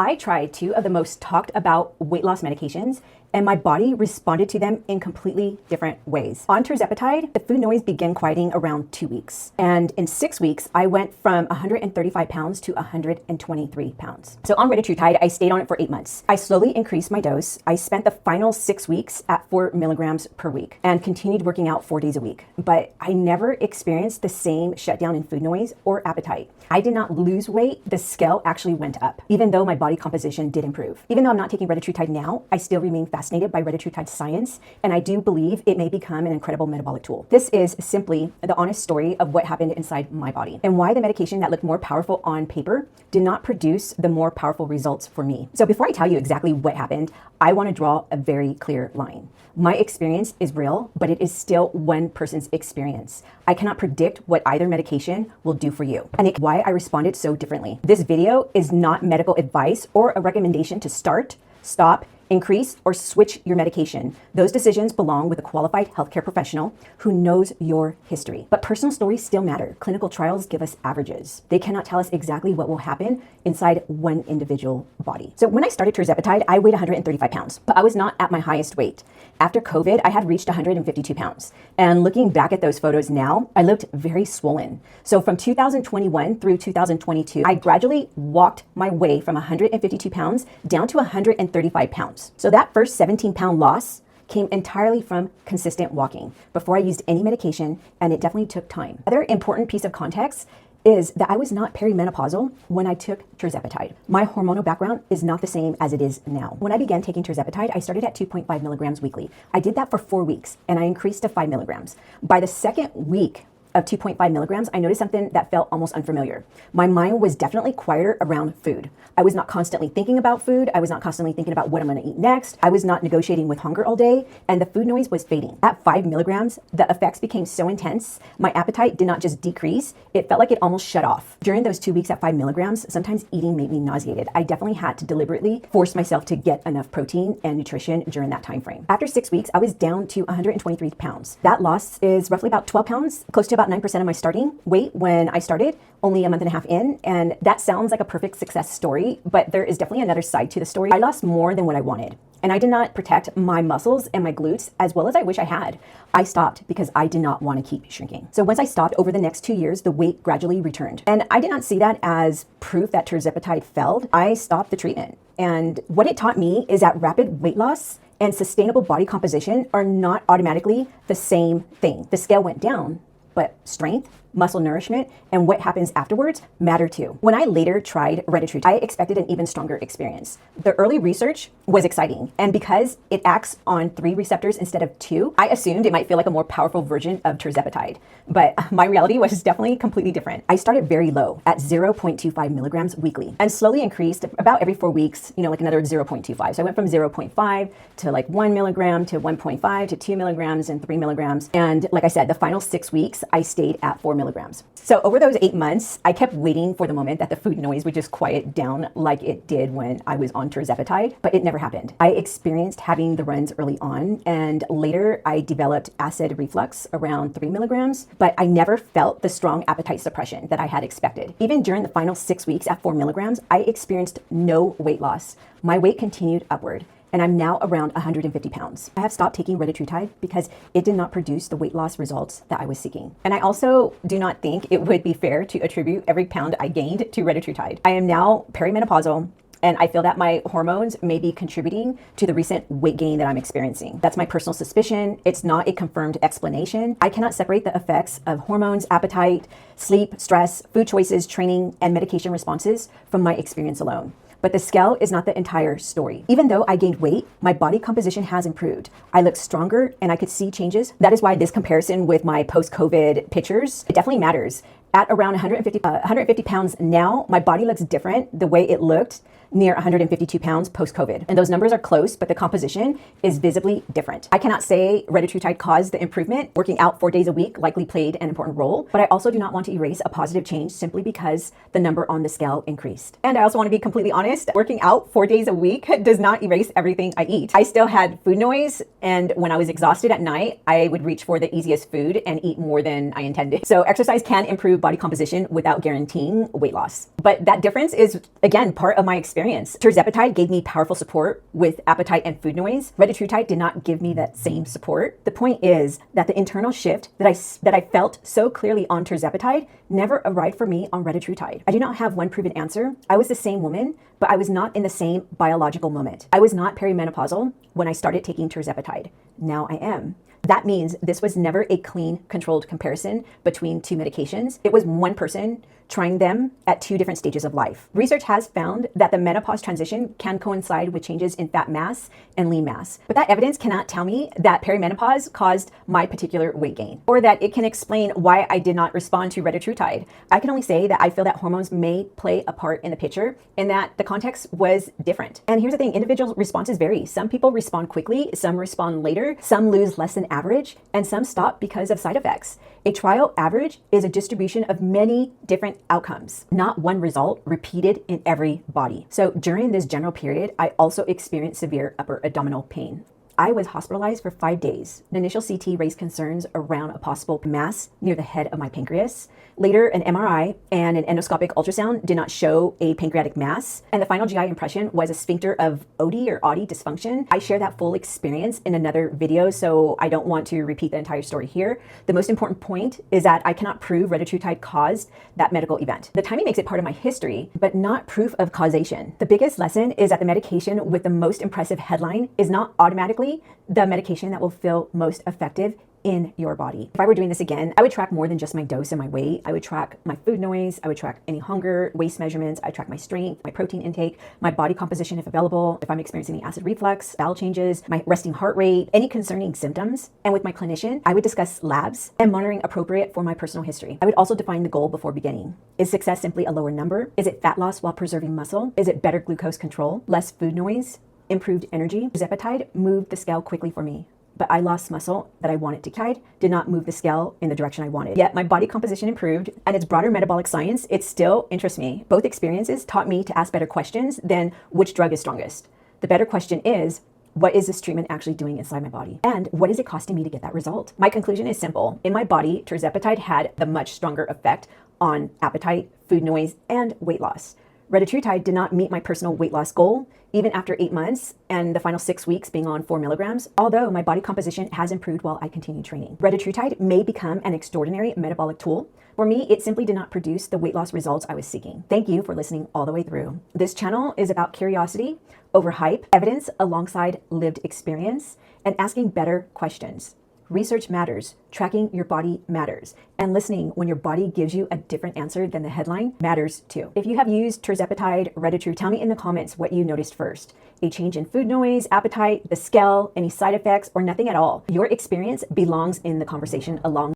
I tried two of the most talked about weight loss medications, and my body responded to them in completely different ways. On tirzepatide, the food noise began quieting around 2 weeks. And in 6 weeks, I went from 135 pounds to 123 pounds. So on Retatrutide, I stayed on it for 8 months. I slowly increased my dose. I spent the final 6 weeks at 4 milligrams per week and continued working out 4 days a week. But I never experienced the same shutdown in food noise or appetite. I did not lose weight. The scale actually went up, even though my body composition did improve. Even though I'm not taking Retatrutide now, I still remain fascinated by Retatrutide science, and I do believe it may become an incredible metabolic tool. This is simply the honest story of what happened inside my body and why the medication that looked more powerful on paper did not produce the more powerful results for me. So before I tell you exactly what happened, I want to draw a very clear line. My experience is real, but it is still one person's experience. I cannot predict what either medication will do for you, and it's why I responded so differently. This video is not medical advice or a recommendation to start, stop, increase, or switch your medication. Those decisions belong with a qualified healthcare professional who knows your history. But personal stories still matter. Clinical trials give us averages. They cannot tell us exactly what will happen inside one individual body. So when I started Tirzepatide, I weighed 135 pounds, but I was not at my highest weight. After COVID, I had reached 152 pounds. And looking back at those photos now, I looked very swollen. So from 2021 through 2022, I gradually walked my way from 152 pounds down to 135 pounds. So that first 17-pound loss came entirely from consistent walking before I used any medication, and it definitely took time. Another important piece of context is that I was not perimenopausal when I took Tirzepatide. My hormonal background is not the same as it is now. When I began taking Tirzepatide, I started at 2.5 milligrams weekly. I did that for 4 weeks, and I increased to 5 milligrams. By the second week of 2.5 milligrams, I noticed something that felt almost unfamiliar. My mind was definitely quieter around food. I was not constantly thinking about food. I was not constantly thinking about what I'm gonna eat next. I was not negotiating with hunger all day, and the food noise was fading. At 5 milligrams, the effects became so intense, my appetite did not just decrease, it felt like it almost shut off. During those 2 weeks at 5 milligrams, sometimes eating made me nauseated. I definitely had to deliberately force myself to get enough protein and nutrition during that time frame. After 6 weeks, I was down to 123 pounds. That loss is roughly about 12 pounds, close to about 9% of my starting weight when I started, only a month and a half in. And that sounds like a perfect success story, but there is definitely another side to the story. I lost more than what I wanted, and I did not protect my muscles and my glutes as well as I wish I had. I stopped because I did not want to keep shrinking. So once I stopped, over the next 2 years, the weight gradually returned. And I did not see that as proof that Tirzepatide failed. I stopped the treatment. And what it taught me is that rapid weight loss and sustainable body composition are not automatically the same thing. The scale went down, but strength, muscle nourishment, and what happens afterwards matter too. When I later tried Retatrutide, I expected an even stronger experience. The early research was exciting, and because it acts on 3 receptors instead of 2, I assumed it might feel like a more powerful version of Tirzepatide. But my reality was definitely completely different. I started very low at 0.25 milligrams weekly and slowly increased about every 4 weeks, like another 0.25. So I went from 0.5 to like 1 milligram to 1.5 to 2 milligrams and 3 milligrams. And like I said, the final 6 weeks, I stayed at 4 milligrams. So over those 8 months, I kept waiting for the moment that the food noise would just quiet down like it did when I was on Tirzepatide, but it never happened. I experienced having the runs early on, and later I developed acid reflux around 3 milligrams, but I never felt the strong appetite suppression that I had expected. Even during the final 6 weeks at 4 milligrams, I experienced no weight loss. My weight continued upward, and I'm now around 150 pounds. I have stopped taking Retatrutide because it did not produce the weight loss results that I was seeking. And I also do not think it would be fair to attribute every pound I gained to Retatrutide. I am now perimenopausal, and I feel that my hormones may be contributing to the recent weight gain that I'm experiencing. That's my personal suspicion. It's not a confirmed explanation. I cannot separate the effects of hormones, appetite, sleep, stress, food choices, training, and medication responses from my experience alone. But the scale is not the entire story. Even though I gained weight, my body composition has improved. I look stronger and I could see changes. That is why this comparison with my post-COVID pictures, it definitely matters. At around 150 pounds now, my body looks different the way it looked near 152 pounds post-COVID. And those numbers are close, but the composition is visibly different. I cannot say Retatrutide caused the improvement. Working out 4 days a week likely played an important role, but I also do not want to erase a positive change simply because the number on the scale increased. And I also want to be completely honest, working out 4 days a week does not erase everything I eat. I still had food noise, and when I was exhausted at night, I would reach for the easiest food and eat more than I intended. So exercise can improve body composition without guaranteeing weight loss. But that difference is, again, part of my experience experience. Tirzepatide gave me powerful support with appetite and food noise. Retatrutide did not give me that same support. The point is that the internal shift that I felt so clearly on tirzepatide never arrived for me on retatrutide. I do not have one proven answer. I was the same woman, but I was not in the same biological moment. I was not perimenopausal when I started taking tirzepatide. Now I am. That means this was never a clean, controlled comparison between two medications. It was one person trying them at two different stages of life. Research has found that the menopause transition can coincide with changes in fat mass and lean mass. But that evidence cannot tell me that perimenopause caused my particular weight gain, or that it can explain why I did not respond to retatrutide. I can only say that I feel that hormones may play a part in the picture and that the context was different. And here's the thing, individual responses vary. Some people respond quickly, some respond later, some lose less than average, and some stop because of side effects. A trial average is a distribution of many different outcomes, not one result repeated in every body. So during this general period, I also experienced severe upper abdominal pain. I was hospitalized for 5 days. The initial CT raised concerns around a possible mass near the head of my pancreas. Later, an MRI and an endoscopic ultrasound did not show a pancreatic mass. And the final GI impression was a sphincter of OD or ODI dysfunction. I share that full experience in another video, so I don't want to repeat the entire story here. The most important point is that I cannot prove retatrutide caused that medical event. The timing makes it part of my history, but not proof of causation. The biggest lesson is that the medication with the most impressive headline is not automatically the medication that will feel most effective in your body. If I were doing this again, I would track more than just my dose and my weight. I would track my food noise, I would track any hunger, waist measurements, I track my strength, my protein intake, my body composition if available, if I'm experiencing any acid reflux, bowel changes, my resting heart rate, any concerning symptoms. And with my clinician, I would discuss labs and monitoring appropriate for my personal history. I would also define the goal before beginning. Is success simply a lower number? Is it fat loss while preserving muscle? Is it better glucose control, less food noise, improved energy? Tirzepatide moved the scale quickly for me, but I lost muscle that I wanted to carry, did not move the scale in the direction I wanted. Yet my body composition improved, and its broader metabolic science, it still interests me. Both experiences taught me to ask better questions than which drug is strongest. The better question is, what is this treatment actually doing inside my body? And what is it costing me to get that result? My conclusion is simple. In my body, tirzepatide had the much stronger effect on appetite, food noise, and weight loss. Retatrutide did not meet my personal weight loss goal, even after 8 months and the final 6 weeks being on 4 milligrams, although my body composition has improved while I continue training. Retatrutide may become an extraordinary metabolic tool. For me, it simply did not produce the weight loss results I was seeking. Thank you for listening all the way through. This channel is about curiosity over hype, evidence alongside lived experience, and asking better questions. Research matters, tracking your body matters, and listening when your body gives you a different answer than the headline matters too. If you have used tirzepatide, Retatrutide, tell me in the comments what you noticed first. A change in food noise, appetite, the scale, any side effects, or nothing at all. Your experience belongs in the conversation along